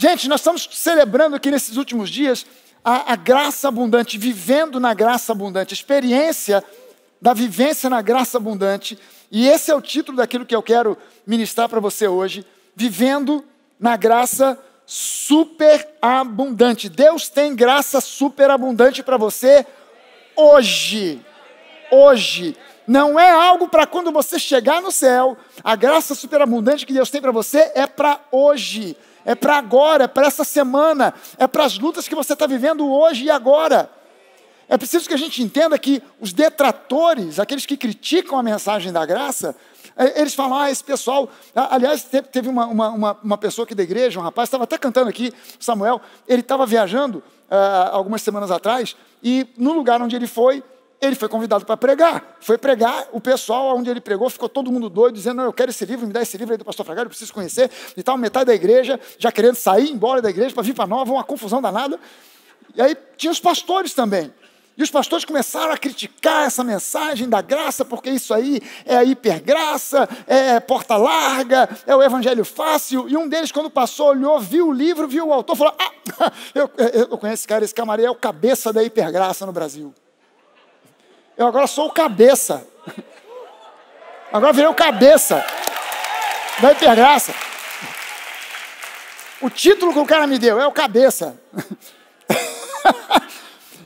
Gente, nós estamos celebrando aqui nesses últimos dias a graça abundante, vivendo na graça abundante, a experiência da vivência na graça abundante. E esse é o título daquilo que eu quero ministrar para você hoje, vivendo na graça superabundante. Deus tem graça superabundante para você hoje. Hoje. Não é algo para quando você chegar no céu. A graça superabundante que Deus tem para você é para hoje. É para agora, é para essa semana. É para as lutas que você está vivendo hoje e agora. É preciso que a gente entenda que os detratores, aqueles que criticam a mensagem da graça, eles falam, esse pessoal... Aliás, teve uma pessoa aqui da igreja, um rapaz, estava até cantando aqui, Samuel, ele estava viajando algumas semanas atrás, e no lugar onde ele foi convidado para pregar. Foi pregar, o pessoal onde ele pregou, ficou todo mundo doido, dizendo, não, eu quero esse livro, me dá esse livro aí do pastor Fragado, eu preciso conhecer, e tal, metade da igreja, já querendo sair, embora da igreja, para vir para Nova, uma confusão danada. E aí tinha os pastores também. E os pastores começaram a criticar essa mensagem da graça, porque isso aí é a hipergraça, é porta larga, é o evangelho fácil. E um deles, quando passou, olhou, viu o livro, viu o autor, falou, eu conheço esse camarada é o cabeça da hipergraça no Brasil. Eu agora sou o cabeça. Agora virei o cabeça da hipergraça. O título que o cara me deu é o cabeça.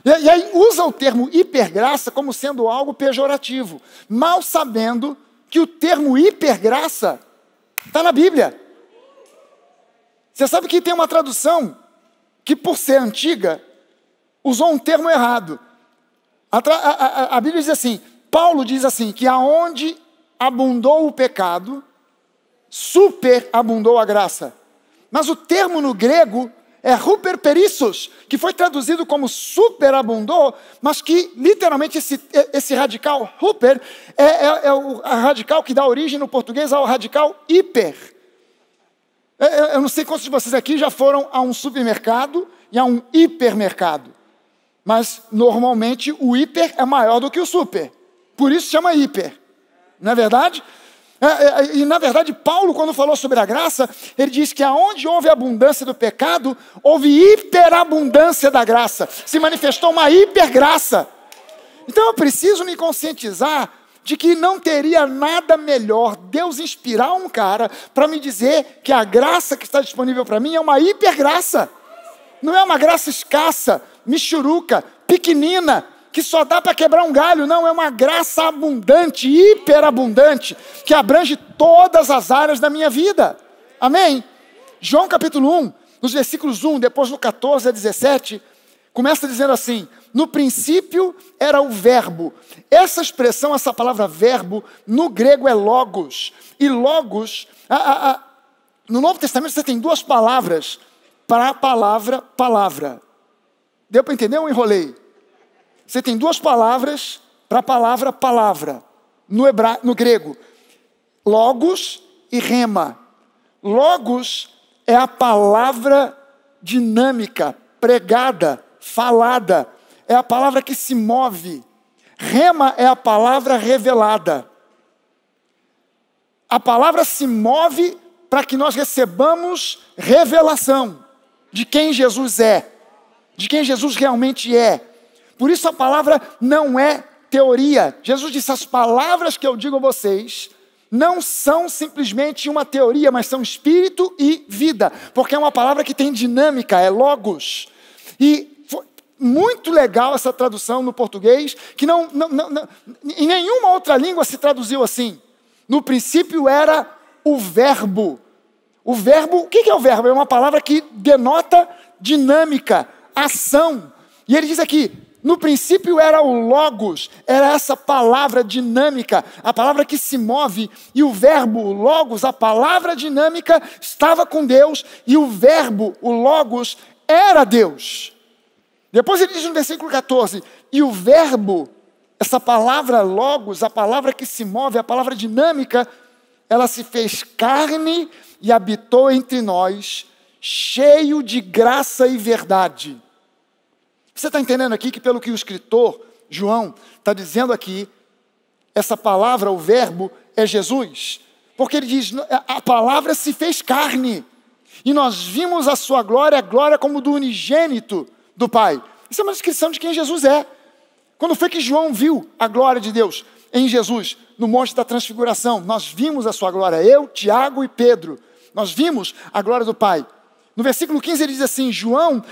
E aí usa o termo hipergraça como sendo algo pejorativo, mal sabendo que o termo hipergraça está na Bíblia. Você sabe que tem uma tradução que, por ser antiga, usou um termo errado. A Bíblia diz assim, Paulo diz assim, que aonde abundou o pecado, superabundou a graça. Mas o termo no grego é huperperissos, que foi traduzido como superabundou, mas que literalmente esse radical huper é o radical que dá origem no português ao radical hiper. Eu não sei quantos de vocês aqui já foram a um supermercado e a um hipermercado. Mas, normalmente, o hiper é maior do que o super. Por isso chama hiper. Não é verdade? E, na verdade, Paulo, quando falou sobre a graça, ele diz que aonde houve abundância do pecado, houve hiperabundância da graça. Se manifestou uma hipergraça. Então, eu preciso me conscientizar de que não teria nada melhor Deus inspirar um cara para me dizer que a graça que está disponível para mim é uma hipergraça. Não é uma graça escassa, michuruca, pequenina, que só dá para quebrar um galho. Não, é uma graça abundante, hiperabundante, que abrange todas as áreas da minha vida. Amém? João capítulo 1, nos versículos 1, depois no 14 a 17, começa dizendo assim, no princípio era o verbo. Essa expressão, essa palavra verbo, no grego é logos. E logos, no Novo Testamento você tem duas palavras para a palavra palavra. Deu para entender ou enrolei? Você tem duas palavras para a palavra palavra, no grego. Logos e rema. Logos é a palavra dinâmica, pregada, falada. É a palavra que se move. Rema é a palavra revelada. A palavra se move para que nós recebamos revelação de quem Jesus é, de quem Jesus realmente é. Por isso a palavra não é teoria. Jesus disse, as palavras que eu digo a vocês não são simplesmente uma teoria, mas são espírito e vida, porque é uma palavra que tem dinâmica, é logos. E foi muito legal essa tradução no português, que não, em nenhuma outra língua se traduziu assim. No princípio era o verbo. O verbo, o que é o verbo? É uma palavra que denota dinâmica, ação. E ele diz aqui, no princípio era o logos, era essa palavra dinâmica, a palavra que se move, e o verbo, o logos, a palavra dinâmica, estava com Deus, e o verbo, o logos, era Deus. Depois ele diz no versículo 14, e o verbo, essa palavra logos, a palavra que se move, a palavra dinâmica, ela se fez carne e habitou entre nós, cheio de graça e verdade. Você está entendendo aqui que pelo que o escritor, João, está dizendo aqui, essa palavra, o verbo, é Jesus? Porque ele diz, a palavra se fez carne. E nós vimos a sua glória, a glória como do unigênito do Pai. Isso é uma descrição de quem Jesus é. Quando foi que João viu a glória de Deus em Jesus? No Monte da Transfiguração. Nós vimos a sua glória, eu, Tiago e Pedro. Nós vimos a glória do Pai. No versículo 15 ele diz assim, João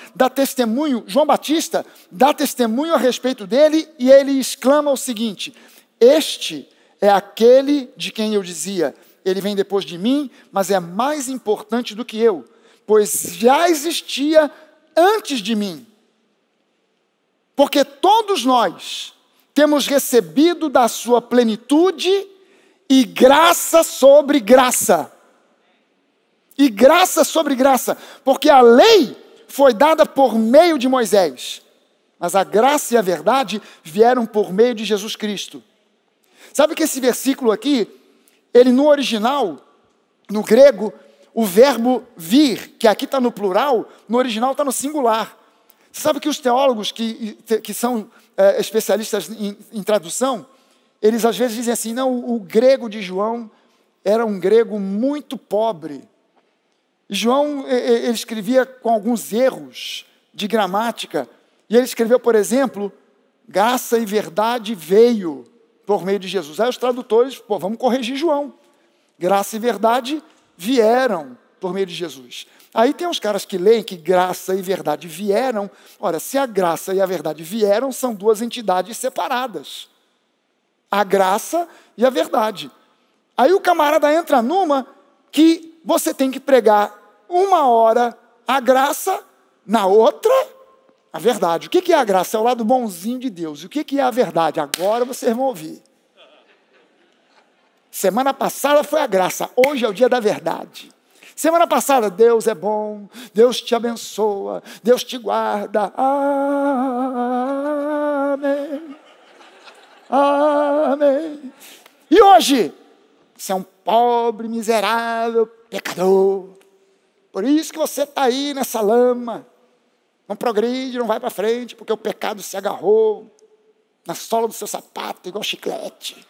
Batista dá testemunho a respeito dele e ele exclama o seguinte, este é aquele de quem eu dizia, ele vem depois de mim, mas é mais importante do que eu, pois já existia antes de mim. Porque todos nós temos recebido da sua plenitude e graça sobre graça. E graça sobre graça, porque a lei foi dada por meio de Moisés, mas a graça e a verdade vieram por meio de Jesus Cristo. Sabe que esse versículo aqui, ele no original, no grego, o verbo vir, que aqui está no plural, no original está no singular. Sabe que os teólogos que são especialistas em tradução, eles às vezes dizem assim, não, o grego de João era um grego muito pobre. E João, ele escrevia com alguns erros de gramática, e ele escreveu, por exemplo, graça e verdade veio por meio de Jesus. Aí os tradutores, vamos corrigir João. Graça e verdade vieram por meio de Jesus. Aí tem uns caras que leem que graça e verdade vieram. Ora, se a graça e a verdade vieram, são duas entidades separadas. A graça e a verdade. Aí o camarada entra numa que você tem que pregar uma hora a graça, na outra, a verdade. O que é a graça? É o lado bonzinho de Deus. E o que é a verdade? Agora vocês vão ouvir. Semana passada foi a graça, hoje é o dia da verdade. Semana passada, Deus é bom, Deus te abençoa, Deus te guarda. Amém. Amém. E hoje, você é um pobre, miserável, pecador. Por isso que você está aí nessa lama. Não progride, não vai para frente, porque o pecado se agarrou na sola do seu sapato, igual chiclete.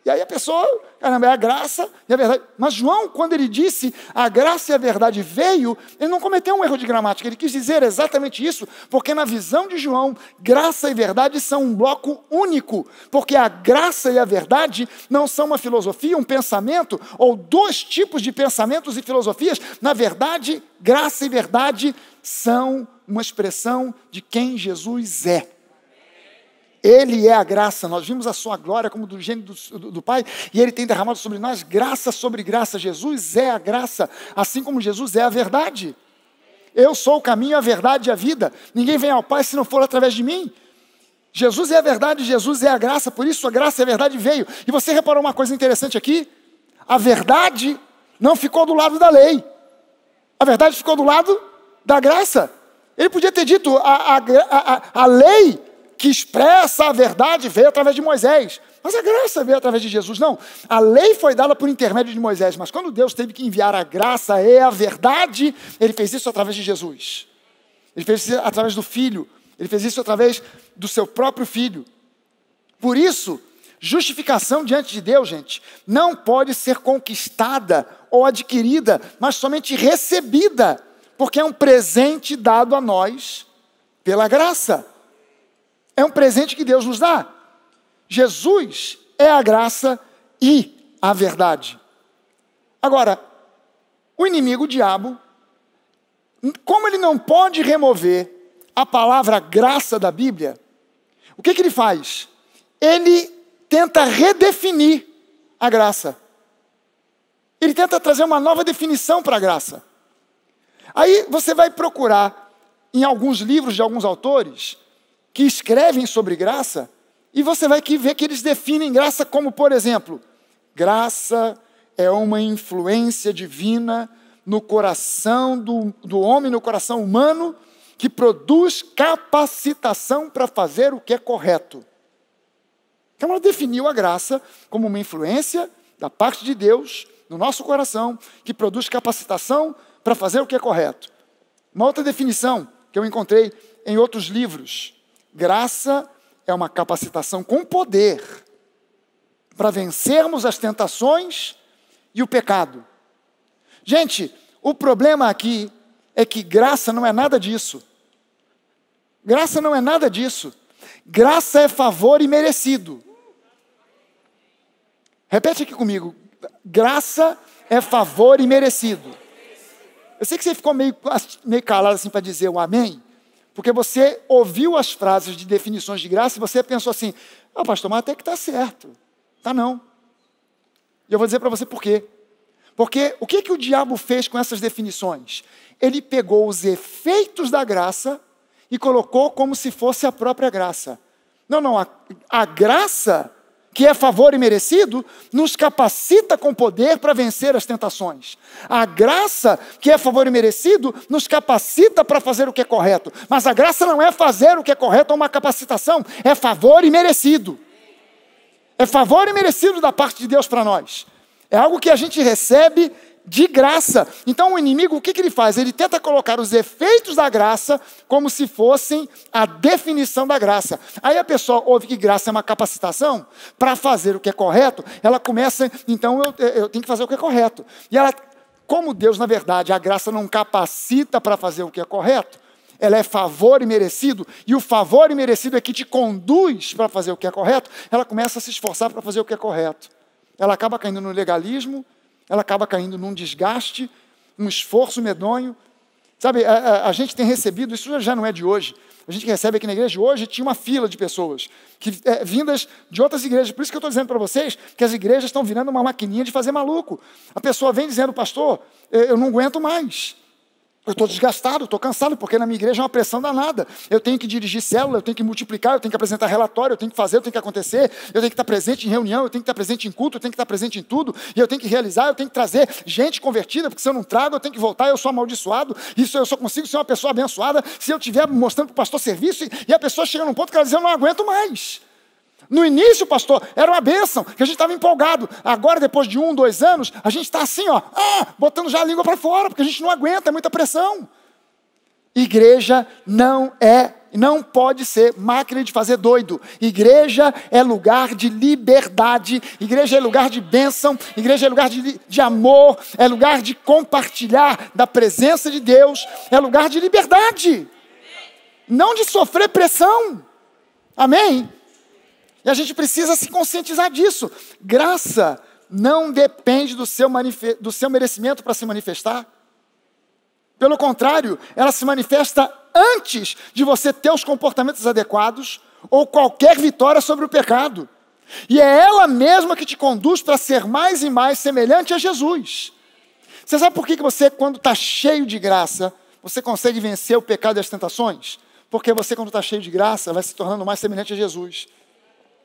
E aí a pessoa, caramba, é a graça e a verdade. Mas João, quando ele disse a graça e a verdade veio, ele não cometeu um erro de gramática. Ele quis dizer exatamente isso, porque na visão de João, graça e verdade são um bloco único. Porque a graça e a verdade não são uma filosofia, um pensamento, ou dois tipos de pensamentos e filosofias. Na verdade, graça e verdade são uma expressão de quem Jesus é. Ele é a graça, nós vimos a sua glória como do gênio do Pai, e Ele tem derramado sobre nós graça sobre graça. Jesus é a graça, assim como Jesus é a verdade. Eu sou o caminho, a verdade e a vida. Ninguém vem ao Pai se não for através de mim. Jesus é a verdade, Jesus é a graça, por isso a graça e a verdade veio. E você reparou uma coisa interessante aqui? A verdade não ficou do lado da lei. A verdade ficou do lado da graça. Ele podia ter dito, a lei que expressa a verdade veio através de Moisés. Mas a graça veio através de Jesus. Não, a lei foi dada por intermédio de Moisés, mas quando Deus teve que enviar a graça e a verdade, Ele fez isso através de Jesus. Ele fez isso através do Filho. Ele fez isso através do seu próprio Filho. Por isso, justificação diante de Deus, gente, não pode ser conquistada ou adquirida, mas somente recebida, porque é um presente dado a nós pela graça. É um presente que Deus nos dá. Jesus é a graça e a verdade. Agora, o inimigo, o diabo, como ele não pode remover a palavra graça da Bíblia, o que ele faz? Ele tenta redefinir a graça. Ele tenta trazer uma nova definição para a graça. Aí você vai procurar em alguns livros de alguns autores que escrevem sobre graça, e você vai ver que eles definem graça como, por exemplo, graça é uma influência divina no coração do homem, no coração humano, que produz capacitação para fazer o que é correto. Então ela definiu a graça como uma influência da parte de Deus no nosso coração, que produz capacitação para fazer o que é correto. Uma outra definição que eu encontrei em outros livros: graça é uma capacitação com poder para vencermos as tentações e o pecado. Gente, O problema aqui é que graça não é nada disso. Graça não é nada disso. Graça é favor imerecido. Repete aqui comigo. Graça é favor imerecido. Eu sei que você ficou meio calado assim para dizer o amém, porque você ouviu as frases de definições de graça e você pensou assim, pastor, mas até que está certo. Tá não. E eu vou dizer para você por quê. Porque o que o diabo fez com essas definições? Ele pegou os efeitos da graça e colocou como se fosse a própria graça. Não, a graça, que é favor imerecido, nos capacita com poder para vencer as tentações. A graça, que é favor imerecido, nos capacita para fazer o que é correto. Mas a graça não é fazer o que é correto ou uma capacitação, é favor imerecido. É favor imerecido da parte de Deus para nós. É algo que a gente recebe de graça. Então o inimigo, o que ele faz? Ele tenta colocar os efeitos da graça como se fossem a definição da graça. Aí a pessoa ouve que graça é uma capacitação para fazer o que é correto, ela começa, então eu tenho que fazer o que é correto. E ela, como Deus, na verdade, a graça não capacita para fazer o que é correto, ela é favor imerecido, e o favor imerecido é que te conduz para fazer o que é correto, ela começa a se esforçar para fazer o que é correto. Ela acaba caindo no legalismo, ela acaba caindo num desgaste, um esforço medonho. Sabe, a gente tem recebido, isso já não é de hoje, a gente recebe aqui na igreja hoje, tinha uma fila de pessoas vindas de outras igrejas. Por isso que eu estou dizendo para vocês que as igrejas estão virando uma maquininha de fazer maluco. A pessoa vem dizendo, pastor, eu não aguento mais. Eu estou desgastado, estou cansado, porque na minha igreja é uma pressão danada. Eu tenho que dirigir célula, eu tenho que multiplicar, eu tenho que apresentar relatório, eu tenho que fazer, eu tenho que acontecer, eu tenho que estar presente em reunião, eu tenho que estar presente em culto, eu tenho que estar presente em tudo, e eu tenho que realizar, eu tenho que trazer gente convertida, porque se eu não trago, eu tenho que voltar, eu sou amaldiçoado, isso eu só consigo ser uma pessoa abençoada se eu estiver mostrando para o pastor serviço, e a pessoa chega num ponto que ela diz, eu não aguento mais. No início, pastor, era uma bênção, que a gente estava empolgado. Agora, depois de 1, 2 anos, a gente está assim, botando já a língua para fora, porque a gente não aguenta, é muita pressão. Igreja não pode ser máquina de fazer doido. Igreja é lugar de liberdade, igreja é lugar de bênção, igreja é lugar de amor, é lugar de compartilhar da presença de Deus, é lugar de liberdade, não de sofrer pressão. Amém? E a gente precisa se conscientizar disso. Graça não depende do seu merecimento para se manifestar. Pelo contrário, ela se manifesta antes de você ter os comportamentos adequados ou qualquer vitória sobre o pecado. E é ela mesma que te conduz para ser mais e mais semelhante a Jesus. Você sabe por que você, quando está cheio de graça, você consegue vencer o pecado e as tentações? Porque você, quando está cheio de graça, vai se tornando mais semelhante a Jesus.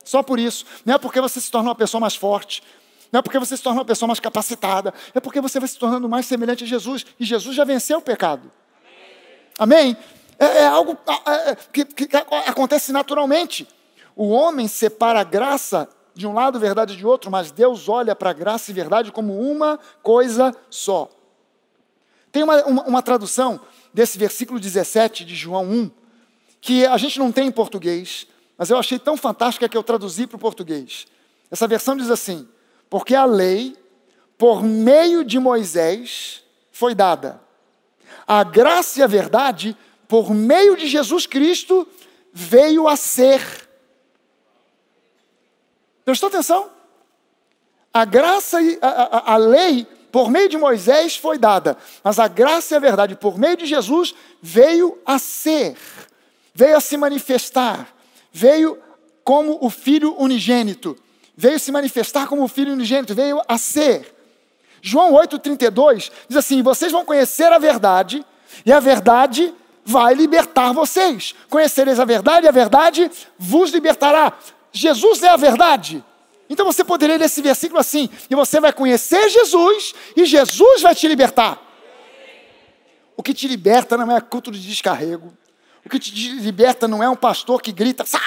Só por isso. Não é porque você se torna uma pessoa mais forte. Não é porque você se torna uma pessoa mais capacitada. É porque você vai se tornando mais semelhante a Jesus. E Jesus já venceu o pecado. Amém? É algo que acontece naturalmente. O homem separa a graça de um lado, verdade de outro, mas Deus olha para a graça e verdade como uma coisa só. Tem uma tradução desse versículo 17 de João 1, que a gente não tem em português, mas eu achei tão fantástica que eu traduzi para o português. Essa versão diz assim: porque a lei, por meio de Moisés, foi dada. A graça e a verdade, por meio de Jesus Cristo, veio a ser. Prestou atenção? A graça e a lei, por meio de Moisés, foi dada. Mas a graça e a verdade, por meio de Jesus, veio a ser. Veio a se manifestar. Veio como o Filho unigênito. Veio se manifestar como o Filho unigênito. Veio a ser. João 8,32 diz assim: vocês vão conhecer a verdade, e a verdade vai libertar vocês. Conhecereis a verdade, e a verdade vos libertará. Jesus é a verdade. Então você poderia ler esse versículo assim: e você vai conhecer Jesus, e Jesus vai te libertar. O que te liberta não é culto de descarrego. O que te liberta não é um pastor que grita: sai!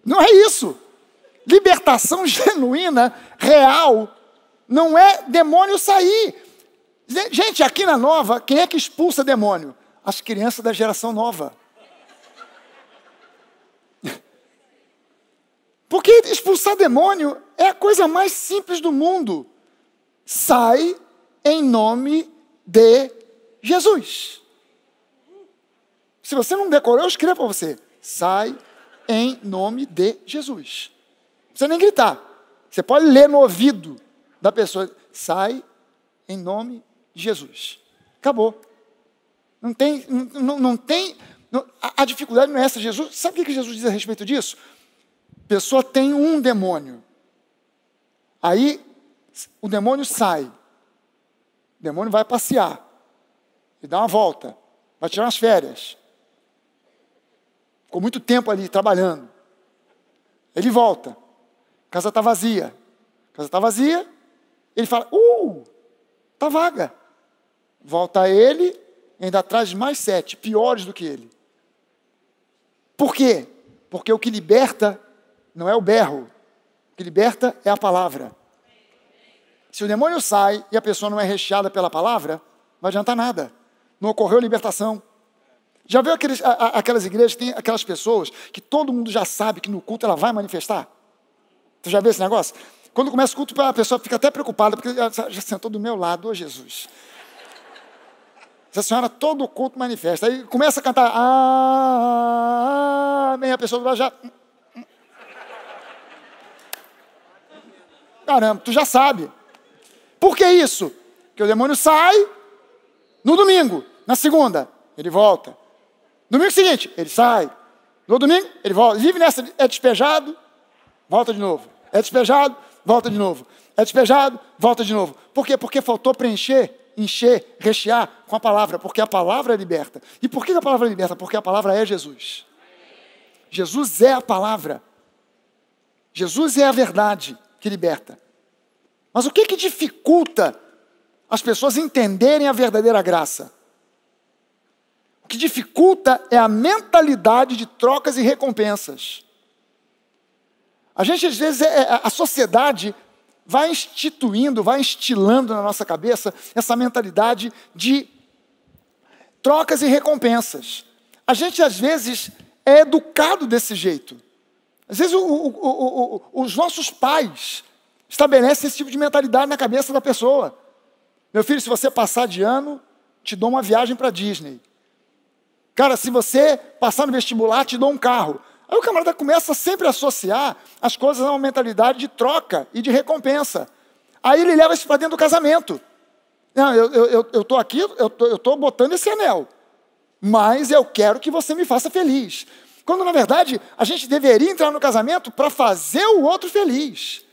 Não é isso. Libertação genuína, real, não é demônio sair. Gente, aqui na Nova, quem é que expulsa demônio? As crianças da geração nova. Porque expulsar demônio é a coisa mais simples do mundo. Sai em nome de Jesus. Se você não decorou, eu escrevo para você. Sai em nome de Jesus. Não precisa nem gritar. Você pode ler no ouvido da pessoa. Sai em nome de Jesus. Acabou. Não tem, a dificuldade não é essa. Jesus, sabe o que Jesus diz a respeito disso? A pessoa tem um demônio. Aí o demônio sai. O demônio vai passear. E dá uma volta. Vai tirar umas férias. Ficou muito tempo ali trabalhando. Ele volta. A casa está vazia. A casa está vazia. Ele fala, está vaga. Volta ele e ainda traz mais 7, piores do que ele. Por quê? Porque o que liberta não é o berro. O que liberta é a palavra. Se o demônio sai e a pessoa não é recheada pela palavra, não vai adiantar nada. Não ocorreu libertação. Já viu aquelas igrejas que tem aquelas pessoas que todo mundo já sabe que no culto ela vai manifestar? Você já viu esse negócio? Quando começa o culto, a pessoa fica até preocupada, porque ela já sentou do meu lado, Jesus. Essa senhora, todo o culto manifesta. Aí começa a cantar, amém, a pessoa já... Caramba, tu já sabe. Por que isso? Porque o demônio sai no domingo, na segunda, ele volta. Domingo seguinte, ele sai. No domingo, ele volta. Vive nessa, é despejado, volta de novo. É despejado, volta de novo. É despejado, volta de novo. Por quê? Porque faltou preencher, encher, rechear com a palavra. Porque a palavra é liberta. E por que a palavra é liberta? Porque a palavra é Jesus. Jesus é a palavra. Jesus é a verdade que liberta. Mas o que dificulta as pessoas entenderem a verdadeira graça? O que dificulta é a mentalidade de trocas e recompensas. A gente, às vezes, a sociedade vai instituindo, vai instilando na nossa cabeça essa mentalidade de trocas e recompensas. A gente, às vezes, é educado desse jeito. Às vezes, os nossos pais estabelecem esse tipo de mentalidade na cabeça da pessoa. Meu filho, se você passar de ano, te dou uma viagem para Disney. Cara, se você passar no vestibular, te dou um carro. Aí o camarada começa sempre a associar as coisas a uma mentalidade de troca e de recompensa. Aí ele leva isso para dentro do casamento. Não, eu estou aqui, eu estou botando esse anel, mas eu quero que você me faça feliz. Quando, na verdade, a gente deveria entrar no casamento para fazer o outro feliz.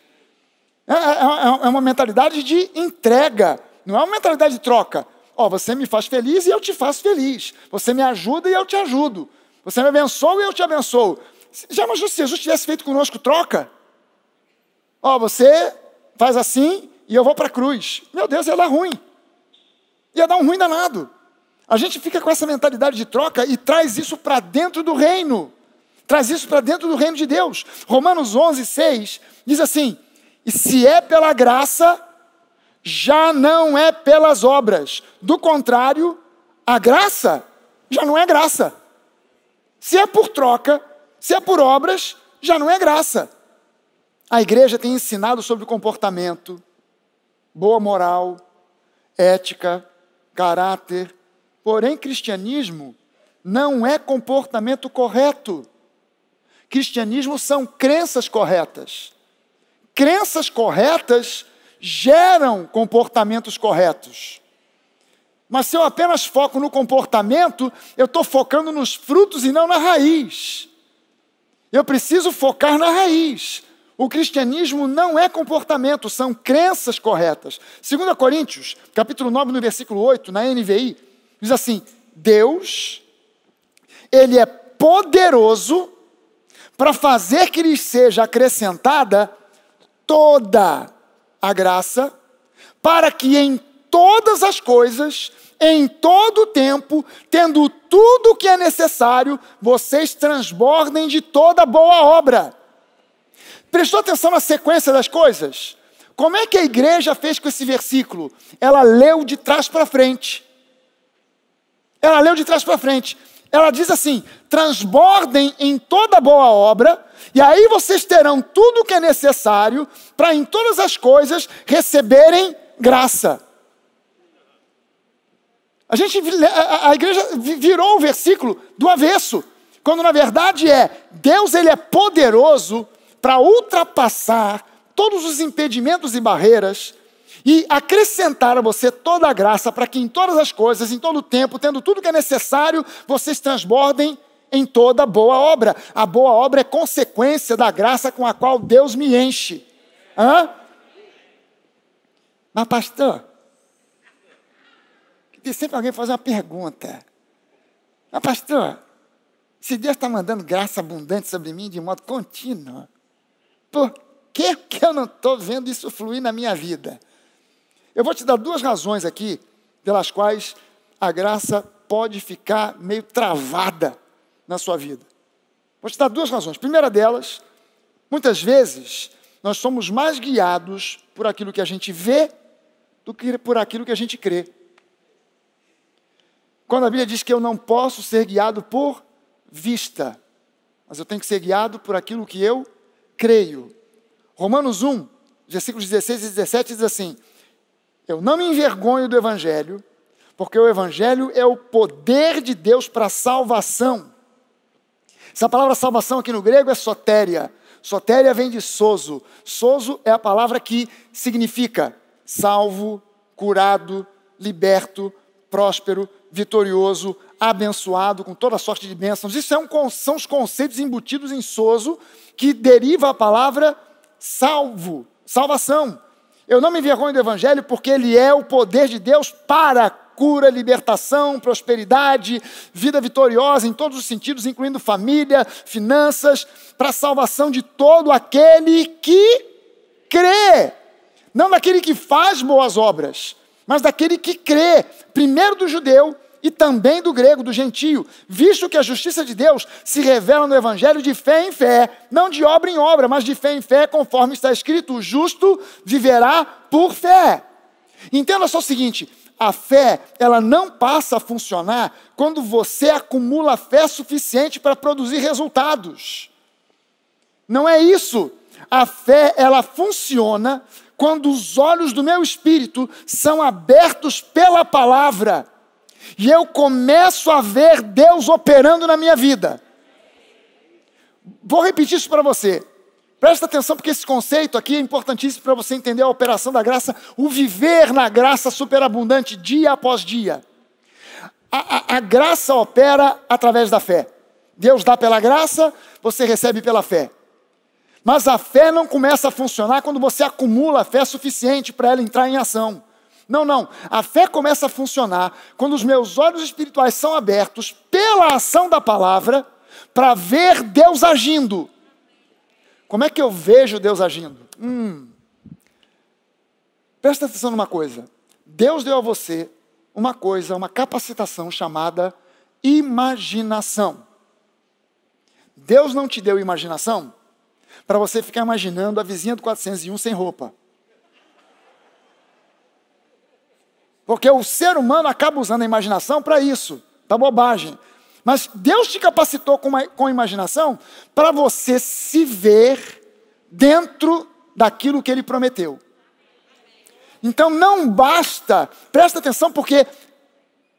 É uma mentalidade de entrega, não é uma mentalidade de troca. Você me faz feliz e eu te faço feliz. Você me ajuda e eu te ajudo. Você me abençoa e eu te abençoo. Já imaginou se Jesus tivesse feito conosco troca? Você faz assim e eu vou para a cruz. Meu Deus, ia dar ruim. Ia dar um ruim danado. A gente fica com essa mentalidade de troca e traz isso para dentro do reino. Traz isso para dentro do reino de Deus. Romanos 11:6 diz assim, e se é pela graça, já não é pelas obras. Do contrário, a graça já não é graça. Se é por troca, se é por obras, já não é graça. A igreja tem ensinado sobre comportamento, boa moral, ética, caráter. Porém, cristianismo não é comportamento correto. Cristianismo são crenças corretas. Crenças corretas geram comportamentos corretos. Mas se eu apenas foco no comportamento, eu estou focando nos frutos e não na raiz. Eu preciso focar na raiz. O cristianismo não é comportamento, são crenças corretas. 2 Coríntios, capítulo 9, no versículo 8, na NVI, diz assim, Deus, Ele é poderoso para fazer que lhes seja acrescentada toda a graça, para que em todas as coisas, em todo o tempo, tendo tudo o que é necessário, vocês transbordem de toda boa obra. Prestou atenção na sequência das coisas? Como é que a igreja fez com esse versículo? Ela leu de trás para frente. Ela leu de trás para frente. ela diz assim: transbordem em toda boa obra, e aí vocês terão tudo o que é necessário para em todas as coisas receberem graça. A igreja virou o versículo do avesso, quando na verdade Deus ele é poderoso para ultrapassar todos os impedimentos e barreiras e acrescentar a você toda a graça para que em todas as coisas, em todo o tempo, tendo tudo que é necessário, vocês transbordem em toda boa obra. A boa obra é consequência da graça com a qual Deus me enche. Mas pastor, tem sempre alguém fazer uma pergunta. Mas pastor, se Deus está mandando graça abundante sobre mim de modo contínuo, por que eu não estou vendo isso fluir na minha vida? Eu vou te dar 2 razões aqui, pelas quais a graça pode ficar meio travada na sua vida. Vou te dar 2 razões. Primeira delas, muitas vezes, nós somos mais guiados por aquilo que a gente vê do que por aquilo que a gente crê. Quando a Bíblia diz que eu não posso ser guiado por vista, mas eu tenho que ser guiado por aquilo que eu creio. Romanos 1, versículos 16 e 17 diz assim: eu não me envergonho do Evangelho, porque o Evangelho é o poder de Deus para a salvação. Essa palavra salvação aqui no grego é sotéria. Sotéria vem de sozo. Sozo é a palavra que significa salvo, curado, liberto, próspero, vitorioso, abençoado, com toda sorte de bênçãos. Isso são os conceitos embutidos em sozo, que deriva a palavra salvo, salvação. Eu não me envergonho do Evangelho, porque ele é o poder de Deus para cura, libertação, prosperidade, vida vitoriosa em todos os sentidos, incluindo família, finanças, para a salvação de todo aquele que crê. Não daquele que faz boas obras, mas daquele que crê, primeiro do judeu e também do grego, do gentio, visto que a justiça de Deus se revela no Evangelho de fé em fé, não de obra em obra, mas de fé em fé, conforme está escrito: o justo viverá por fé. Entenda só o seguinte: a fé, ela não passa a funcionar quando você acumula fé suficiente para produzir resultados. Não é isso. A fé, ela funciona quando os olhos do meu espírito são abertos pela palavra e eu começo a ver Deus operando na minha vida. Vou repetir isso para você. Presta atenção, porque esse conceito aqui é importantíssimo para você entender a operação da graça, o viver na graça superabundante dia após dia. A graça opera através da fé. Deus dá pela graça, você recebe pela fé. Mas a fé não começa a funcionar quando você acumula fé suficiente para ela entrar em ação. Não. A fé começa a funcionar quando os meus olhos espirituais são abertos pela ação da palavra para ver Deus agindo. Como é que eu vejo Deus agindo? Presta atenção numa coisa. Deus deu a você uma capacitação chamada imaginação. Deus não te deu imaginação para você ficar imaginando a vizinha do 401 sem roupa. Porque o ser humano acaba usando a imaginação para isso, tá bobagem. Mas Deus te capacitou com a imaginação para você se ver dentro daquilo que Ele prometeu. Então não basta, presta atenção, porque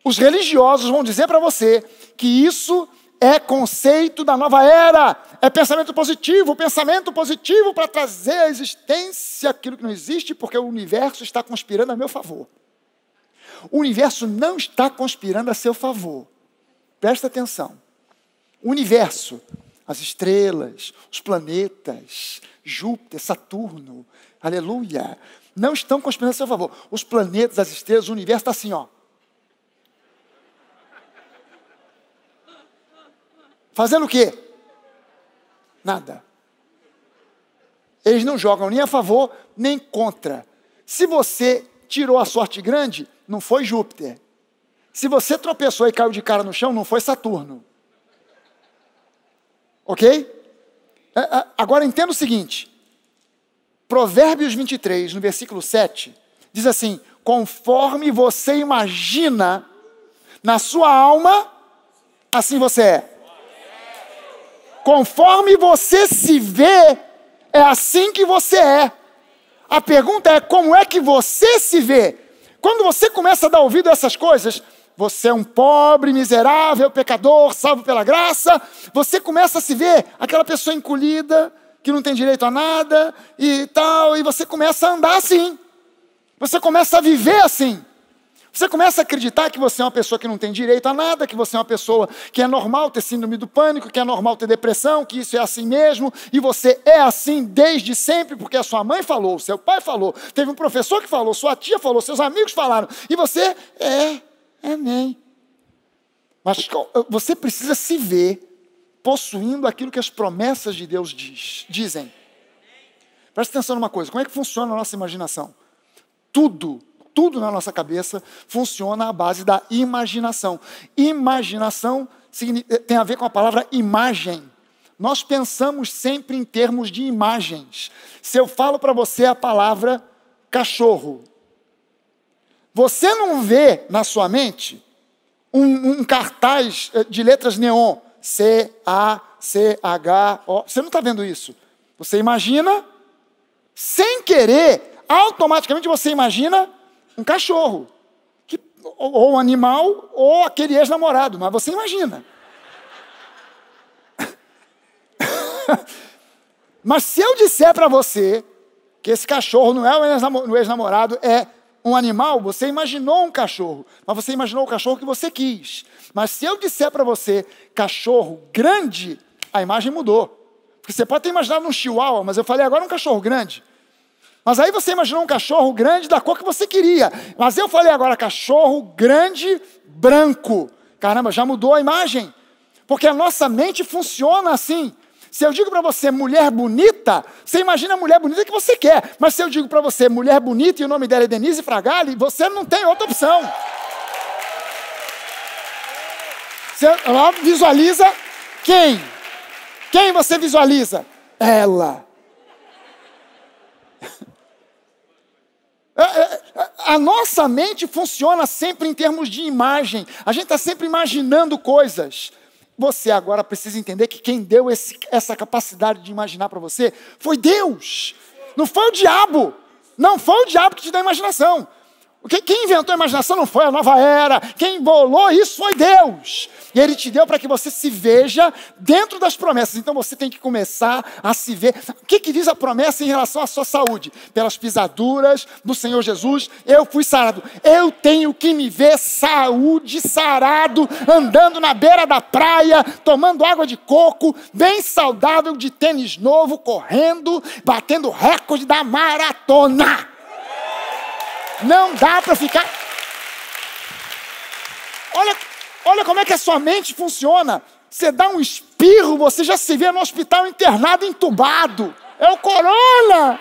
os religiosos vão dizer para você que isso é conceito da nova era, é pensamento positivo para trazer à existência aquilo que não existe, porque o universo está conspirando a meu favor. O universo não está conspirando a seu favor. Presta atenção. O universo, as estrelas, os planetas, Júpiter, Saturno, aleluia, não estão conspirando a seu favor. Os planetas, as estrelas, o universo está assim, ó. Fazendo o quê? Nada. Eles não jogam nem a favor, nem contra. Se você tirou a sorte grande, não foi Júpiter. Se você tropeçou e caiu de cara no chão, não foi Saturno. Ok? Agora entenda o seguinte. Provérbios 23, no versículo 7, diz assim: conforme você imagina na sua alma, assim você é. Conforme você se vê, é assim que você é. A pergunta é, como é que você se vê? Quando você começa a dar ouvido a essas coisas, você é um pobre, miserável, pecador, salvo pela graça, você começa a se ver aquela pessoa encolhida, que não tem direito a nada e tal, e você começa a andar assim. Você começa a viver assim. Você começa a acreditar que você é uma pessoa que não tem direito a nada, que você é uma pessoa que é normal ter síndrome do pânico, que é normal ter depressão, que isso é assim mesmo, e você é assim desde sempre, porque a sua mãe falou, o seu pai falou, teve um professor que falou, sua tia falou, seus amigos falaram, e você amém. Mas você precisa se ver possuindo aquilo que as promessas de Deus dizem. Presta atenção numa coisa, como é que funciona a nossa imaginação? Tudo na nossa cabeça funciona à base da imaginação. Imaginação tem a ver com a palavra imagem. Nós pensamos sempre em termos de imagens. Se eu falo para você a palavra cachorro, você não vê na sua mente um cartaz de letras neon, C-A-C-H-O. Você não está vendo isso. Você imagina, sem querer, automaticamente você imagina um cachorro, ou um animal, ou aquele ex-namorado, mas você imagina. Mas se eu disser para você que esse cachorro não é o ex-namorado, é um animal, você imaginou um cachorro, mas você imaginou o cachorro que você quis. Mas se eu disser para você cachorro grande, a imagem mudou. Porque você pode ter imaginado um chihuahua, mas eu falei agora um cachorro grande. Mas aí você imaginou um cachorro grande da cor que você queria. Mas eu falei agora cachorro grande, branco. Caramba, já mudou a imagem. Porque a nossa mente funciona assim. Se eu digo para você mulher bonita, você imagina a mulher bonita que você quer. Mas se eu digo para você mulher bonita e o nome dela é Denise Fragali, você não tem outra opção. Você visualiza quem? Quem você visualiza? Ela. A nossa mente funciona sempre em termos de imagem. A gente está sempre imaginando coisas. Você agora precisa entender que quem deu essa capacidade de imaginar para você foi Deus. Não foi o diabo. Não foi o diabo que te deu a imaginação. Quem inventou a imaginação não foi a nova era. Quem bolou isso foi Deus. E Ele te deu para que você se veja dentro das promessas. Então você tem que começar a se ver. O que diz a promessa em relação à sua saúde? Pelas pisaduras do Senhor Jesus, eu fui sarado. Eu tenho que me ver saúde, sarado, andando na beira da praia, tomando água de coco, bem saudável, de tênis novo, correndo, batendo recorde da maratona. Não dá para ficar... Olha como é que a sua mente funciona. Você dá um espirro, você já se vê no hospital internado, entubado. É o corona!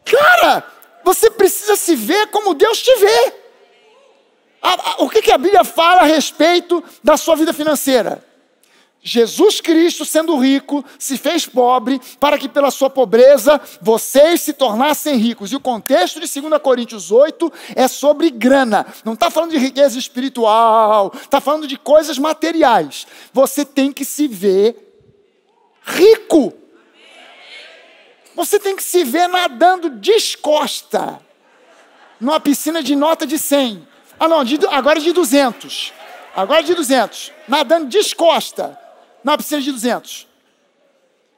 Cara, você precisa se ver como Deus te vê. O que a Bíblia fala a respeito da sua vida financeira? Jesus Cristo, sendo rico, se fez pobre para que pela sua pobreza vocês se tornassem ricos. E o contexto de 2 Coríntios 8 é sobre grana. Não está falando de riqueza espiritual, está falando de coisas materiais. Você tem que se ver rico. Você tem que se ver nadando descosta numa piscina de nota de 100. Agora de 200. Agora de 200. Nadando descosta. Na piscina de 200.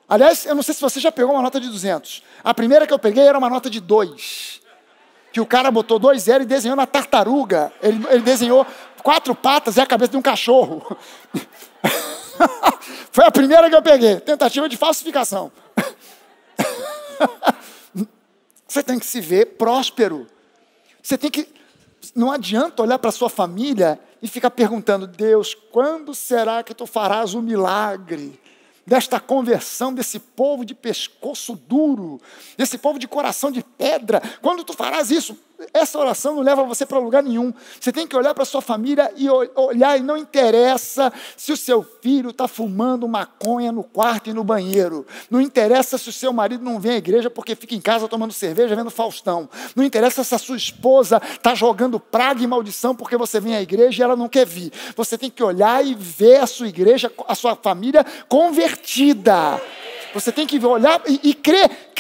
Aliás, eu não sei se você já pegou uma nota de 200. A primeira que eu peguei era uma nota de 2. Que o cara botou 2 0 e desenhou na tartaruga. Ele desenhou 4 patas e a cabeça de um cachorro. Foi a primeira que eu peguei. Tentativa de falsificação. Você tem que se ver próspero. Você tem que... Não adianta olhar para a sua família e ficar perguntando, Deus, quando será que tu farás o milagre desta conversão desse povo de pescoço duro, desse povo de coração de pedra? Quando tu farás isso? essa oração não leva você para lugar nenhum. Você tem que olhar para a sua família e olhar, e não interessa se o seu filho está fumando maconha no quarto e no banheiro. Não interessa se o seu marido não vem à igreja porque fica em casa tomando cerveja, vendo Faustão. Não interessa se a sua esposa está jogando praga e maldição porque você vem à igreja e ela não quer vir. Você tem que olhar e ver a sua igreja, a sua família convertida. Você tem que olhar e crer.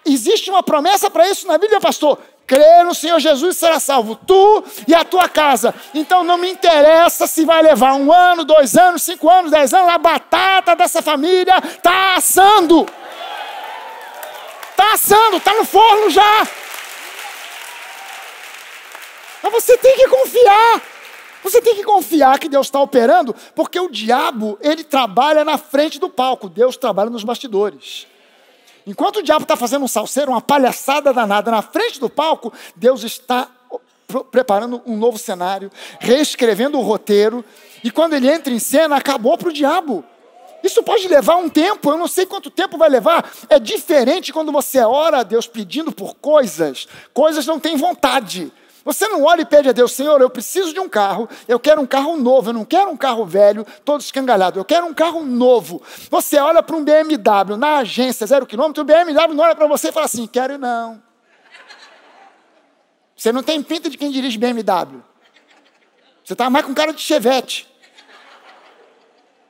Existe uma promessa para isso na Bíblia, pastor. Crer no Senhor Jesus e será salvo, tu e a tua casa. Então não me interessa se vai levar 1 ano, 2 anos, 5 anos, 10 anos, a batata dessa família está assando. Está assando, está no forno já. Mas você tem que confiar. Você tem que confiar que Deus está operando, porque o diabo, ele trabalha na frente do palco, Deus trabalha nos bastidores. Enquanto o diabo está fazendo um salseiro, uma palhaçada danada na frente do palco, Deus está preparando um novo cenário, reescrevendo o roteiro, e quando ele entra em cena, acabou para o diabo. Isso pode levar um tempo, eu não sei quanto tempo vai levar. É diferente quando você ora a Deus pedindo por coisas não têm vontade. Você não olha e pede a Deus, Senhor, eu preciso de um carro, eu quero um carro novo, eu não quero um carro velho, todo escangalhado, eu quero um carro novo. Você olha para um BMW na agência, 0 km, o BMW não olha para você e fala assim, quero não. Você não tem pinta de quem dirige BMW. Você está mais com cara de Chevette.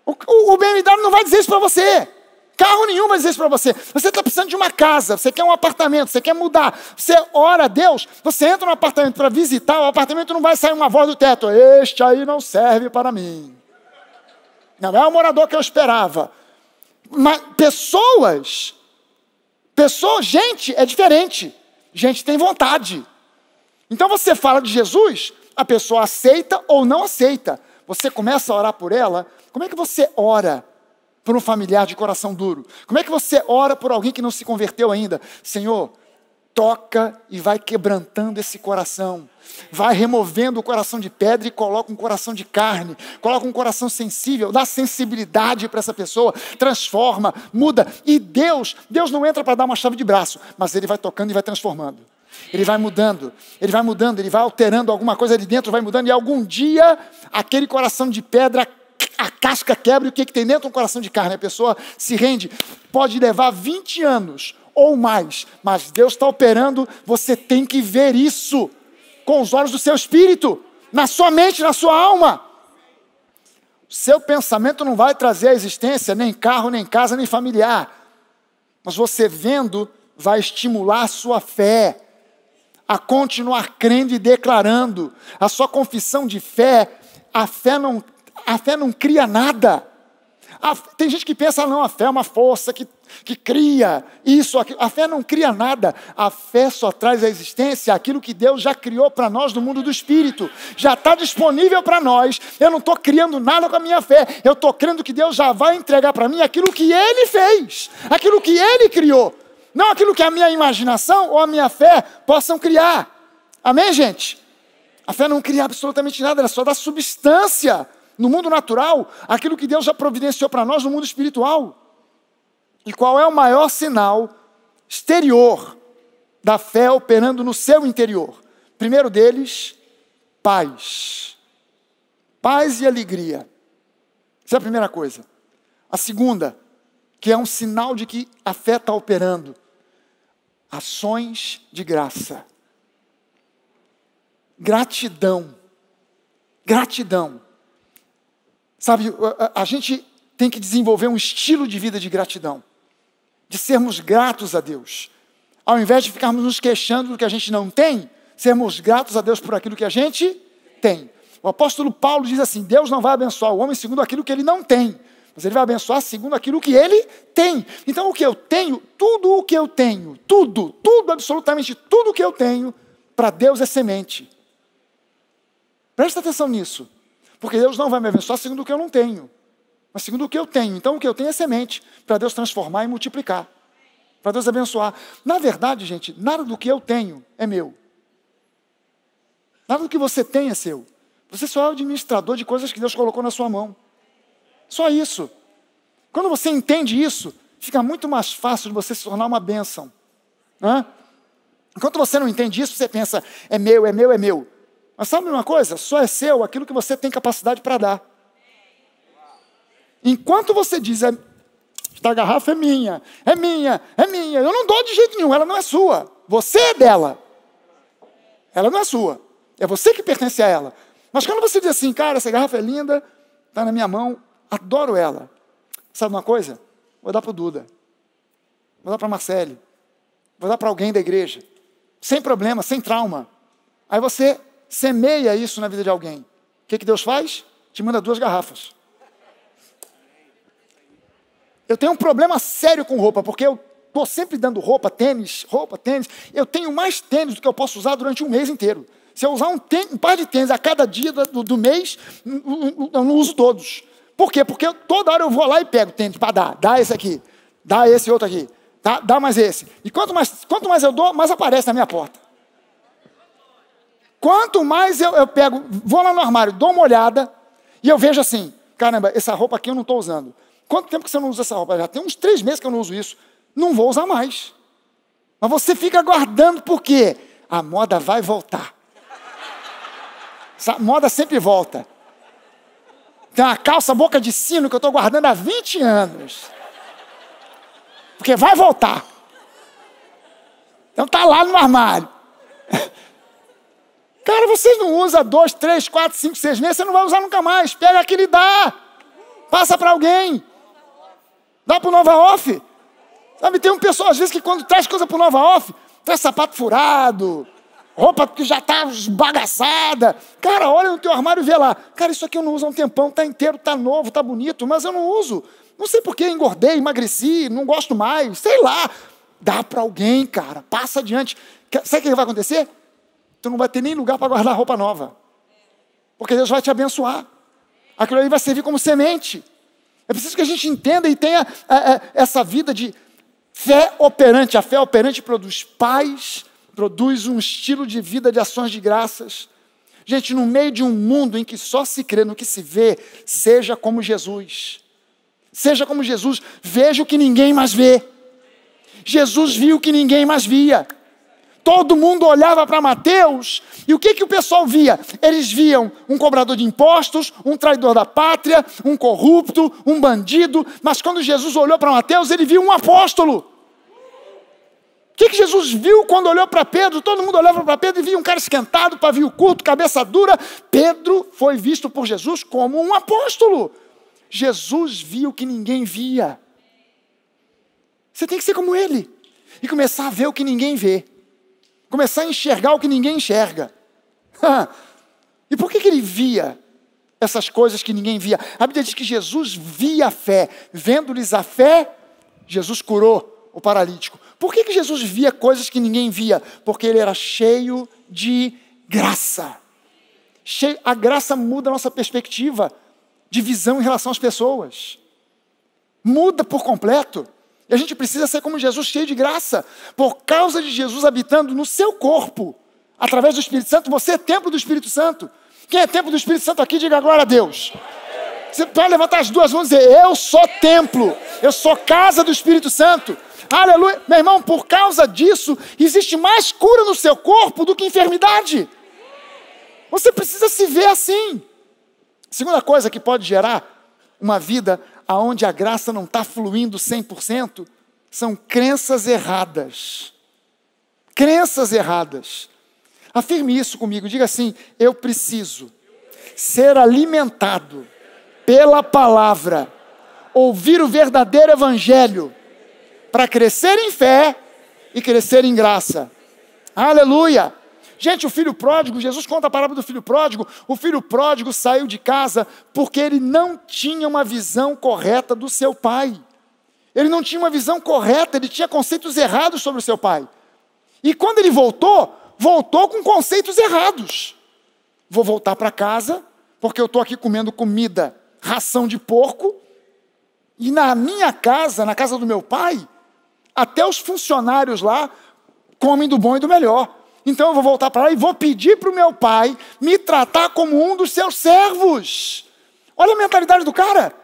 O BMW não vai dizer isso para você. Carro nenhum vai dizer isso para você. Você está precisando de uma casa, você quer um apartamento, você quer mudar. Você ora a Deus, você entra no apartamento para visitar, o apartamento não vai sair uma voz do teto. Este aí não serve para mim. Não é o morador que eu esperava. Mas gente é diferente. Gente tem vontade. Então você fala de Jesus, a pessoa aceita ou não aceita. Você começa a orar por ela. Como é que você ora por um familiar de coração duro? Como é que você ora por alguém que não se converteu ainda? Senhor, toca e vai quebrantando esse coração. Vai removendo o coração de pedra e coloca um coração de carne. Coloca um coração sensível, dá sensibilidade para essa pessoa, transforma, muda. E Deus não entra para dar uma chave de braço, mas Ele vai tocando e vai transformando. Ele vai mudando, ele vai alterando alguma coisa ali dentro, vai mudando. E algum dia, aquele coração de pedra, a casca quebra e o que tem dentro? Um coração de carne. A pessoa se rende. Pode levar 20 anos ou mais, mas Deus está operando. Você tem que ver isso com os olhos do seu espírito, na sua mente, na sua alma. O seu pensamento não vai trazer à existência nem carro, nem casa, nem familiar. Mas você vendo vai estimular a sua fé a continuar crendo e declarando. A sua confissão de fé, a fé não cria nada. Tem gente que pensa, não, a fé é uma força que cria isso, aquilo. A fé não cria nada. A fé só traz à existência aquilo que Deus já criou para nós no mundo do Espírito. Já está disponível para nós. Eu não estou criando nada com a minha fé. Eu estou crendo que Deus já vai entregar para mim aquilo que Ele fez. Aquilo que Ele criou. Não aquilo que a minha imaginação ou a minha fé possam criar. Amém, gente? A fé não cria absolutamente nada. Ela só dá substância no mundo natural, aquilo que Deus já providenciou para nós no mundo espiritual. E qual é o maior sinal exterior da fé operando no seu interior? Primeiro deles, paz. Paz e alegria. Essa é a primeira coisa. A segunda, que é um sinal de que a fé está operando, ações de graça. Gratidão. Gratidão. Sabe, a gente tem que desenvolver um estilo de vida de gratidão, de sermos gratos a Deus. Ao invés de ficarmos nos queixando do que a gente não tem, sermos gratos a Deus por aquilo que a gente tem. O apóstolo Paulo diz assim, Deus não vai abençoar o homem segundo aquilo que ele não tem, mas Ele vai abençoar segundo aquilo que Ele tem. Então o que eu tenho, tudo o que eu tenho, tudo, absolutamente tudo o que eu tenho, para Deus é semente. Presta atenção nisso. Porque Deus não vai me abençoar segundo o que eu não tenho, mas segundo o que eu tenho. Então o que eu tenho é semente, para Deus transformar e multiplicar, para Deus abençoar. Na verdade, gente, nada do que eu tenho é meu. Nada do que você tem é seu. Você só é o administrador de coisas que Deus colocou na sua mão. Só isso. Quando você entende isso, fica muito mais fácil de você se tornar uma bênção. Enquanto você não entende isso, você pensa, é meu, é meu, é meu. Mas sabe uma coisa? Só é seu aquilo que você tem capacidade para dar. Enquanto você diz, esta garrafa é minha, é minha, é minha, eu não dou de jeito nenhum, ela não é sua. Você é dela. Ela não é sua. É você que pertence a ela. Mas quando você diz assim, cara, essa garrafa é linda, está na minha mão, adoro ela. Sabe uma coisa? Vou dar para o Duda. Vou dar para a Marcele. Vou dar para alguém da igreja. Sem problema, sem trauma. Aí você semeia isso na vida de alguém. O que Deus faz? Te manda 2 garrafas. Eu tenho um problema sério com roupa, porque eu estou sempre dando roupa, tênis. Eu tenho mais tênis do que eu posso usar durante um mês inteiro. Se eu usar um par de tênis a cada dia do mês, eu não uso todos. Por quê? Porque toda hora eu vou lá e pego tênis para dar. Dá esse aqui, dá esse outro aqui, dá mais esse. E quanto mais eu dou, mais aparece na minha porta. Quanto mais eu pego, vou lá no armário, dou uma olhada, e eu vejo assim, caramba, essa roupa aqui eu não estou usando. Quanto tempo que você não usa essa roupa? Já tem uns 3 meses que eu não uso isso. Não vou usar mais. Mas você fica guardando por quê? A moda vai voltar. Essa moda sempre volta. Tem uma calça boca de sino que eu estou guardando há 20 anos. Porque vai voltar. Então está lá no armário. Cara, vocês não usam 2, 3, 4, 5, 6 meses, você não vai usar nunca mais. Pega aquele e dá. Passa para alguém. Dá para o Nova Off. Sabe, tem um pessoal, às vezes, que quando traz coisa para o Nova Off, traz sapato furado, roupa que já está esbagaçada. Cara, olha no teu armário e vê lá. Cara, isso aqui eu não uso há um tempão, está inteiro, está novo, está bonito, mas eu não uso. Não sei por que engordei, emagreci, não gosto mais, sei lá. Dá para alguém, cara, passa adiante. Sabe o que vai acontecer? Tu não vai ter nem lugar para guardar roupa nova. Porque Deus vai te abençoar. Aquilo ali vai servir como semente. É preciso que a gente entenda e tenha essa vida de fé operante. A fé operante produz paz, produz um estilo de vida de ações de graças. Gente, no meio de um mundo em que só se crê no que se vê, seja como Jesus. Seja como Jesus. Veja o que ninguém mais vê. Jesus viu o que ninguém mais via. Todo mundo olhava para Mateus, e o que o pessoal via? Eles viam um cobrador de impostos, um traidor da pátria, um corrupto, um bandido, mas quando Jesus olhou para Mateus, ele viu um apóstolo. O que Jesus viu quando olhou para Pedro? Todo mundo olhava para Pedro e via um cara esquentado, pavio curto, cabeça dura. Pedro foi visto por Jesus como um apóstolo. Jesus viu o que ninguém via. Você tem que ser como ele, e começar a ver o que ninguém vê. Começar a enxergar o que ninguém enxerga. E por que ele via essas coisas que ninguém via? A Bíblia diz que Jesus via a fé. Vendo-lhes a fé, Jesus curou o paralítico. Por que Jesus via coisas que ninguém via? Porque ele era cheio de graça. A graça muda a nossa perspectiva de visão em relação às pessoas. Muda por completo. E a gente precisa ser como Jesus, cheio de graça. Por causa de Jesus habitando no seu corpo, através do Espírito Santo, você é templo do Espírito Santo. Quem é templo do Espírito Santo aqui, diga glória a Deus. Você pode levantar as 2 mãos e dizer, eu sou templo, eu sou casa do Espírito Santo. Aleluia. Meu irmão, por causa disso, existe mais cura no seu corpo do que enfermidade. Você precisa se ver assim. Segunda coisa que pode gerar uma vida onde a graça não está fluindo 100%, são crenças erradas. Crenças erradas. Afirme isso comigo, diga assim, eu preciso ser alimentado pela palavra, ouvir o verdadeiro evangelho, para crescer em fé e crescer em graça. Aleluia! Gente, o filho pródigo, Jesus conta a parábola do filho pródigo. O filho pródigo saiu de casa porque ele não tinha uma visão correta do seu pai. Ele não tinha uma visão correta, ele tinha conceitos errados sobre o seu pai. E quando ele voltou com conceitos errados. Vou voltar para casa, porque eu estou aqui comendo comida, ração de porco, e na minha casa, na casa do meu pai, até os funcionários lá comem do bom e do melhor. Então eu vou voltar para lá e vou pedir para o meu pai me tratar como um dos seus servos. Olha a mentalidade do cara.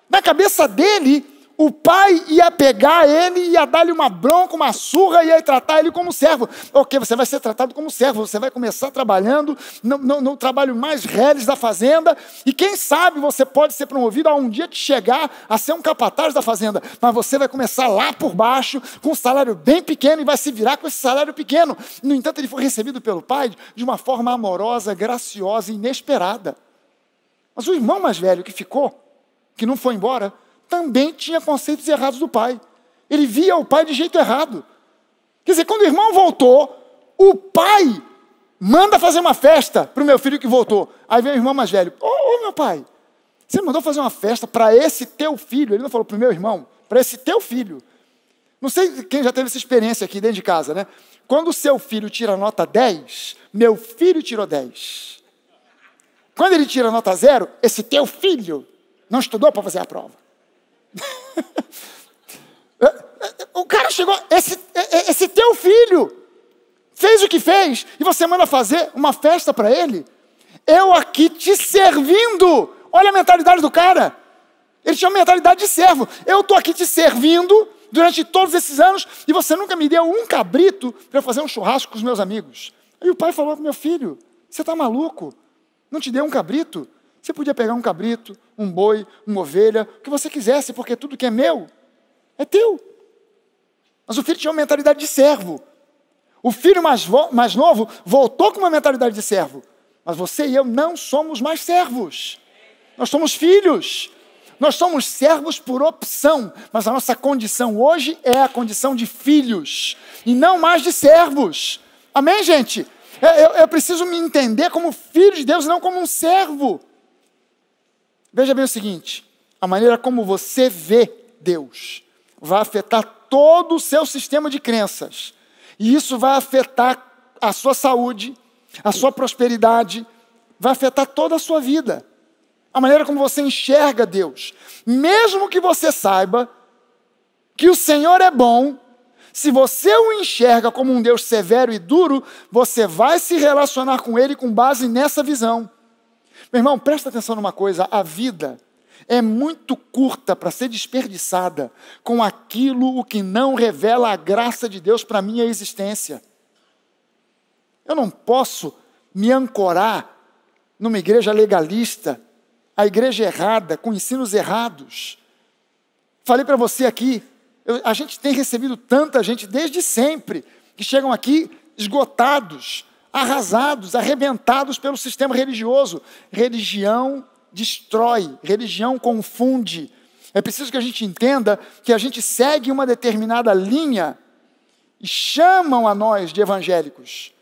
Na cabeça dele, o pai ia pegar ele, ia dar-lhe uma bronca, uma surra, ia tratar ele como servo. Ok, você vai ser tratado como servo, você vai começar trabalhando no trabalho mais reles da fazenda, e quem sabe você pode ser promovido a um dia de chegar a ser um capataz da fazenda, mas você vai começar lá por baixo, com um salário bem pequeno, e vai se virar com esse salário pequeno. No entanto, ele foi recebido pelo pai de uma forma amorosa, graciosa e inesperada. Mas o irmão mais velho que ficou, que não foi embora, também tinha conceitos errados do pai. Ele via o pai de jeito errado. Quer dizer, quando o irmão voltou, o pai manda fazer uma festa para o meu filho que voltou. Aí vem o irmão mais velho. Ô, meu pai, você mandou fazer uma festa para esse teu filho. Ele não falou para o meu irmão, para esse teu filho. Não sei quem já teve essa experiência aqui dentro de casa, né? Quando o seu filho tira nota 10, meu filho tirou 10. Quando ele tira nota 0, esse teu filho não estudou para fazer a prova. O cara chegou, esse teu filho fez o que fez, e você manda fazer uma festa para ele? Eu aqui te servindo. Olha a mentalidade do cara. Ele tinha uma mentalidade de servo. Eu estou aqui te servindo durante todos esses anos, e você nunca me deu um cabrito para eu fazer um churrasco com os meus amigos. Aí o pai falou: meu filho, você está maluco? Não te deu um cabrito? Você podia pegar um cabrito, um boi, uma ovelha, o que você quisesse, porque tudo que é meu é teu. Mas o filho tinha uma mentalidade de servo. O filho mais novo voltou com uma mentalidade de servo. Mas você e eu não somos mais servos. Nós somos filhos. Nós somos servos por opção, mas a nossa condição hoje é a condição de filhos, e não mais de servos. Amém, gente? Eu preciso me entender como filho de Deus e não como um servo. Veja bem o seguinte: a maneira como você vê Deus vai afetar todo o seu sistema de crenças. E isso vai afetar a sua saúde, a sua prosperidade, vai afetar toda a sua vida. A maneira como você enxerga Deus. Mesmo que você saiba que o Senhor é bom, se você o enxerga como um Deus severo e duro, você vai se relacionar com Ele com base nessa visão. Meu irmão, presta atenção numa coisa: a vida é muito curta para ser desperdiçada com aquilo o que não revela a graça de Deus para a minha existência. Eu não posso me ancorar numa igreja legalista, a igreja errada, com ensinos errados. Falei para você aqui, a gente tem recebido tanta gente desde sempre, que chegam aqui esgotados, arrasados, arrebentados pelo sistema religioso. Religião destrói, religião confunde. É preciso que a gente entenda que a gente segue uma determinada linha e chamam a nós de evangélicos,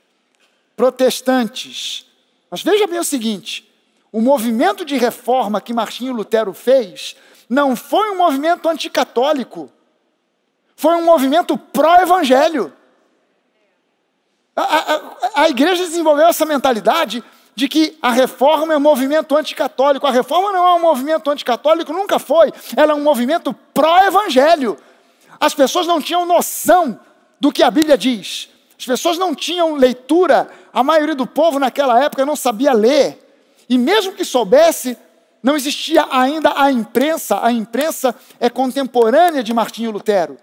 protestantes. Mas veja bem o seguinte: o movimento de reforma que Martinho Lutero fez não foi um movimento anticatólico, foi um movimento pró-evangelho. A igreja desenvolveu essa mentalidade de que a reforma é um movimento anticatólico. A reforma não é um movimento anticatólico, nunca foi. Ela é um movimento pró-evangelho. As pessoas não tinham noção do que a Bíblia diz. As pessoas não tinham leitura. A maioria do povo naquela época não sabia ler. E mesmo que soubesse, não existia ainda a imprensa. A imprensa é contemporânea de Martinho Lutero.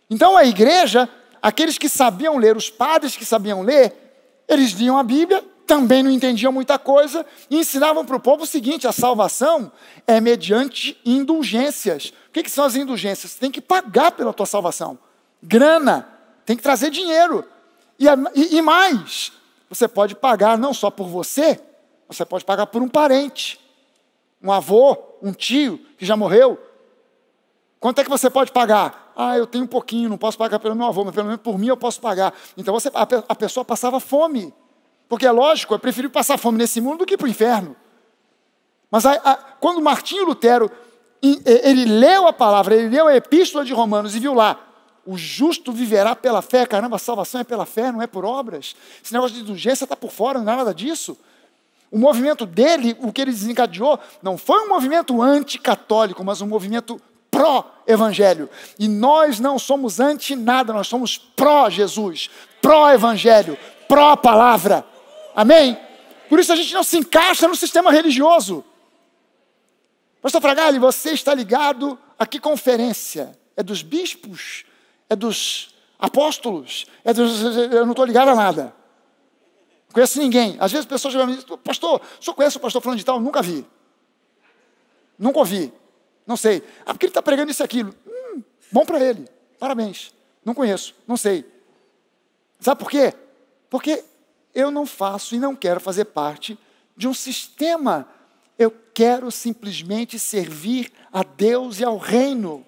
Então a igreja, aqueles que sabiam ler, os padres que sabiam ler, eles liam a Bíblia, também não entendiam muita coisa, e ensinavam para o povo o seguinte: a salvação é mediante indulgências. O que são as indulgências? Você tem que pagar pela tua salvação. Grana, tem que trazer dinheiro. E mais, você pode pagar não só por você pode pagar por um parente, um avô, um tio que já morreu. Quanto é que você pode pagar? Eu tenho um pouquinho, não posso pagar pelo meu avô, mas pelo menos por mim eu posso pagar. Então a pessoa passava fome. Porque é lógico, é preferível passar fome nesse mundo do que para o inferno. Mas quando Martinho Lutero, ele leu a palavra, ele leu a epístola de Romanos e viu lá: o justo viverá pela fé. Caramba, a salvação é pela fé, não é por obras. Esse negócio de indulgência está por fora, não é nada disso. O movimento dele, o que ele desencadeou, não foi um movimento anticatólico, mas um movimento pró-evangelho. E nós não somos anti-nada, nós somos pró-Jesus, pró-evangelho, pró-palavra. Amém? Por isso a gente não se encaixa no sistema religioso. Pastor Fragale, você está ligado a que conferência? É dos bispos? É dos apóstolos? Eu não estou ligado a nada. Não conheço ninguém. Às vezes as pessoas chegam e me dizem, pastor, o senhor conhece o pastor fulano de tal? Nunca vi. Nunca ouvi. Não sei. Ah, porque ele está pregando isso e aquilo. Bom para ele. Parabéns. Não conheço. Não sei. Sabe por quê? Porque eu não faço e não quero fazer parte de um sistema. Eu quero simplesmente servir a Deus e ao reino.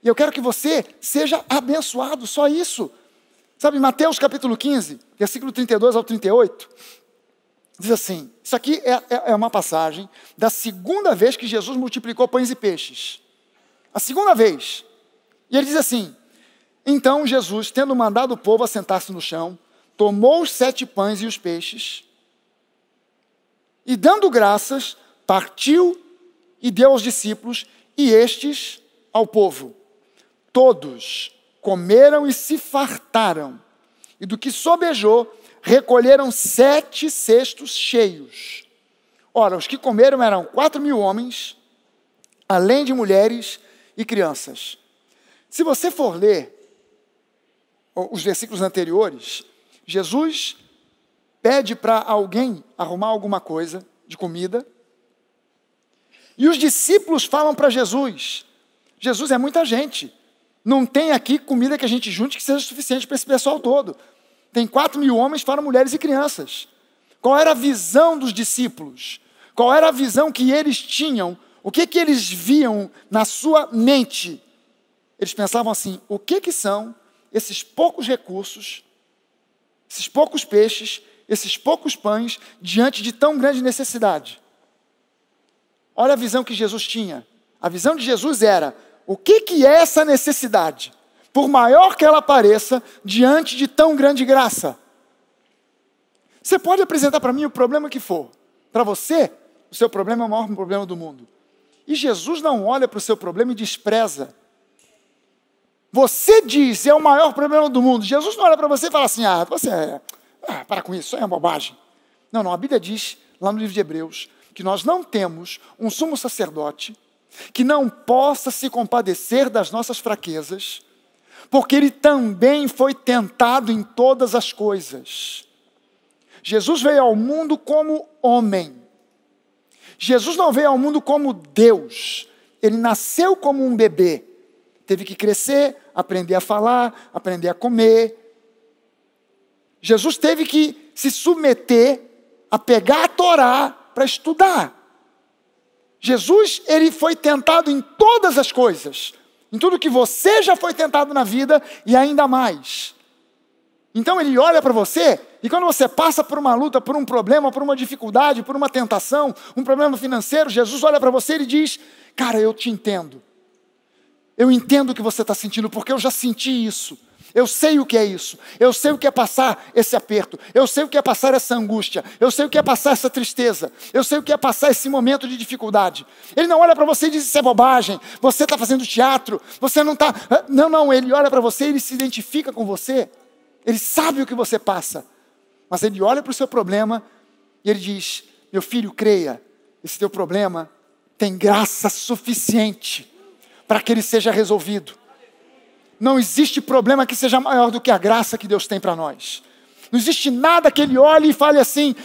E eu quero que você seja abençoado, só isso. Sabe, Mateus capítulo 15, versículo 32 ao 38, diz assim, isso aqui é uma passagem da segunda vez que Jesus multiplicou pães e peixes. A segunda vez. E ele diz assim, então Jesus, tendo mandado o povo assentar-se no chão, tomou os 7 pães e os peixes, e dando graças, partiu e deu aos discípulos, e estes ao povo. Todos comeram e se fartaram, e do que sobejou, recolheram 7 cestos cheios. Ora, os que comeram eram 4.000 homens, além de mulheres e crianças. Se você for ler os versículos anteriores, Jesus pede para alguém arrumar alguma coisa de comida, e os discípulos falam para Jesus, Jesus, é muita gente, não tem aqui comida que a gente junte que seja suficiente para esse pessoal todo. Tem 4.000 homens, fora mulheres e crianças. Qual era a visão dos discípulos? Qual era a visão que eles tinham? O que eles viam na sua mente? Eles pensavam assim, o que são esses poucos recursos, esses poucos peixes, esses poucos pães, diante de tão grande necessidade? Olha a visão que Jesus tinha. A visão de Jesus era, o que é essa necessidade? Por maior que ela pareça, diante de tão grande graça. Você pode apresentar para mim o problema que for. Para você, o seu problema é o maior problema do mundo. E Jesus não olha para o seu problema e despreza. Você diz, é o maior problema do mundo. Jesus não olha para você e fala assim, para com isso, isso é uma bobagem. Não, a Bíblia diz, lá no livro de Hebreus, que nós não temos um sumo sacerdote que não possa se compadecer das nossas fraquezas, porque ele também foi tentado em todas as coisas. Jesus veio ao mundo como homem. Jesus não veio ao mundo como Deus. Ele nasceu como um bebê. Teve que crescer, aprender a falar, aprender a comer. Jesus teve que se submeter a pegar a Torá para estudar. Jesus, ele foi tentado em todas as coisas, em tudo que você já foi tentado na vida e ainda mais. Então ele olha para você e quando você passa por uma luta, por um problema, por uma dificuldade, por uma tentação, um problema financeiro, Jesus olha para você e ele diz, cara, eu te entendo. Eu entendo o que você está sentindo, porque eu já senti isso. Eu sei o que é isso. Eu sei o que é passar esse aperto. Eu sei o que é passar essa angústia. Eu sei o que é passar essa tristeza. Eu sei o que é passar esse momento de dificuldade. Ele não olha para você e diz, isso é bobagem. Você está fazendo teatro. Você não está... Não. Ele olha para você e ele se identifica com você. Ele sabe o que você passa. Mas ele olha para o seu problema e ele diz, meu filho, creia. Esse teu problema tem graça suficiente para que ele seja resolvido. Não existe problema que seja maior do que a graça que Deus tem para nós. Não existe nada que ele olhe e fale assim,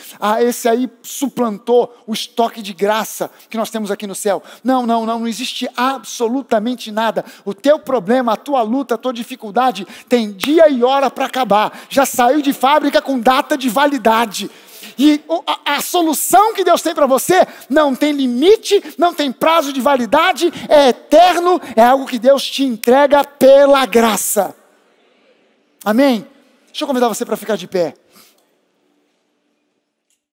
esse aí suplantou o estoque de graça que nós temos aqui no céu. Não existe absolutamente nada. O teu problema, a tua luta, a tua dificuldade tem dia e hora para acabar. Já saiu de fábrica com data de validade. E a solução que Deus tem para você não tem limite, não tem prazo de validade, é eterno, é algo que Deus te entrega pela graça. Amém? Deixa eu convidar você para ficar de pé.